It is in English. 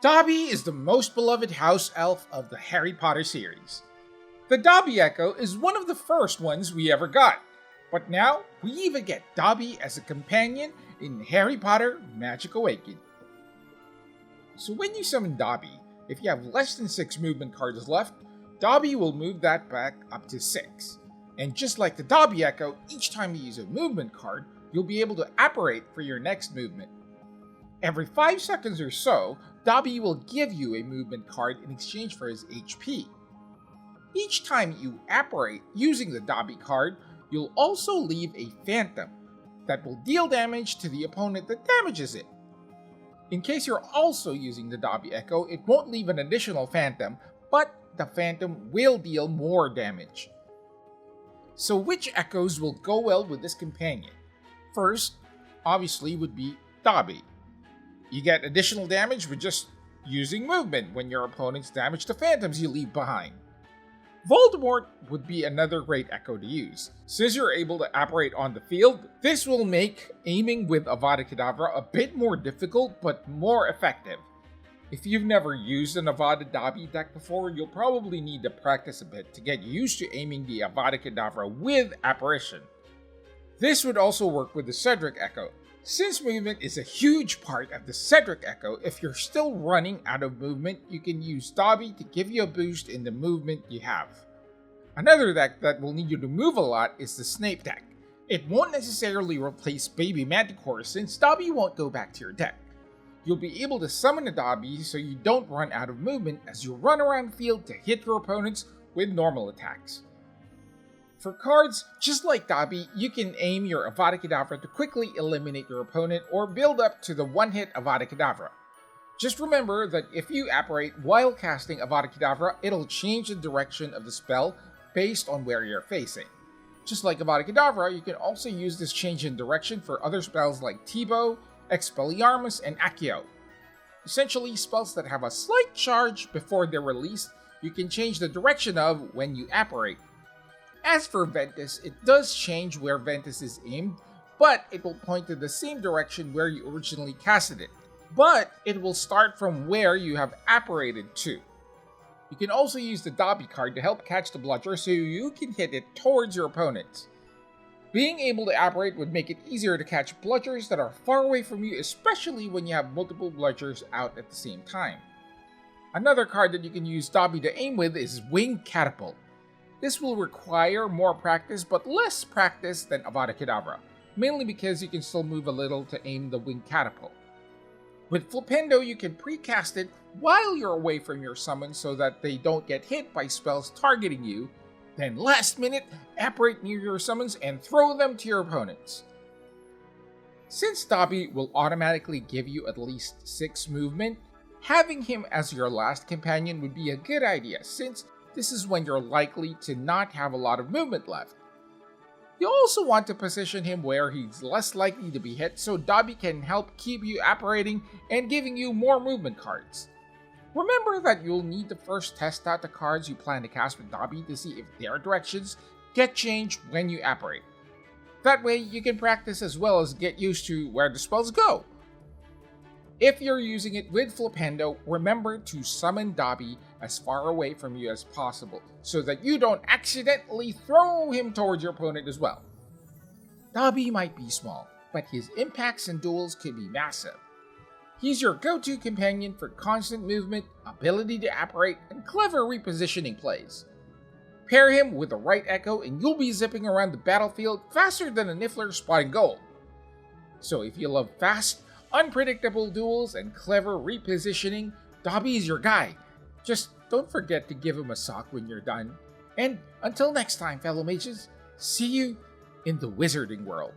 Dobby is the most beloved house elf of the Harry Potter series. The Dobby Echo is one of the first ones we ever got, but now we even get Dobby as a companion in Harry Potter Magic Awakened. So when you summon Dobby, if you have less than 6 movement cards left, Dobby will move that back up to 6. And just like the Dobby Echo, each time you use a movement card, you'll be able to apparate for your next movement. Every 5 seconds or so, Dobby will give you a movement card in exchange for his HP. Each time you apparate using the Dobby card, you'll also leave a phantom that will deal damage to the opponent that damages it. In case you're also using the Dobby Echo, it won't leave an additional phantom, but the phantom will deal more damage. So which echoes will go well with this companion? First, obviously, would be Dobby. You get additional damage with just using movement when your opponents damage the phantoms you leave behind. Voldemort would be another great echo to use. Since you're able to apparate on the field, this will make aiming with Avada Kedavra a bit more difficult but more effective. If you've never used an Avada Dobby deck before, you'll probably need to practice a bit to get used to aiming the Avada Kedavra with Apparition. This would also work with the Cedric Echo. Since movement is a huge part of the Cedric Echo, if you're still running out of movement, you can use Dobby to give you a boost in the movement you have. Another deck that will need you to move a lot is the Snape deck. It won't necessarily replace Baby Manticore since Dobby won't go back to your deck. You'll be able to summon a Dobby so you don't run out of movement as you run around the field to hit your opponents with normal attacks. For cards, just like Dobby, you can aim your Avada Kedavra to quickly eliminate your opponent or build up to the one-hit Avada Kedavra. Just remember that if you apparate while casting Avada Kedavra, it'll change the direction of the spell based on where you're facing. Just like Avada Kedavra, you can also use this change in direction for other spells like T-Bow, Expelliarmus, and Accio. Essentially, spells that have a slight charge before they're released, you can change the direction of when you apparate. As for Ventus, it does change where Ventus is aimed, but it will point to the same direction where you originally casted it. But it will start from where you have apparated to. You can also use the Dobby card to help catch the bludger so you can hit it towards your opponents. Being able to apparate would make it easier to catch bludgers that are far away from you, especially when you have multiple bludgers out at the same time. Another card that you can use Dobby to aim with is Winged Catapult. This will require more practice, but less practice than Avada Kedavra, mainly because you can still move a little to aim the Winged Catapult. With Flipendo, you can precast it while you're away from your summon so that they don't get hit by spells targeting you, then last minute, apparate near your summons and throw them to your opponents. Since Dobby will automatically give you at least 6 movement, having him as your last companion would be a good idea since this is when you're likely to not have a lot of movement left. You also want to position him where he's less likely to be hit so Dobby can help keep you apparating and giving you more movement cards. Remember that you'll need to first test out the cards you plan to cast with Dobby to see if their directions get changed when you apparate. That way you can practice as well as get used to where the spells go. If you're using it with Flipendo, remember to summon Dobby as far away from you as possible so that you don't accidentally throw him towards your opponent as well. Dobby might be small, but his impacts in duels can be massive. He's your go-to companion for constant movement, ability to apparate, and clever repositioning plays. Pair him with the right echo and you'll be zipping around the battlefield faster than a Niffler spotting gold. So if you love fast, unpredictable duels and clever repositioning, Dobby is your guy. Just don't forget to give him a sock when you're done. And until next time, fellow mages, see you in the wizarding world.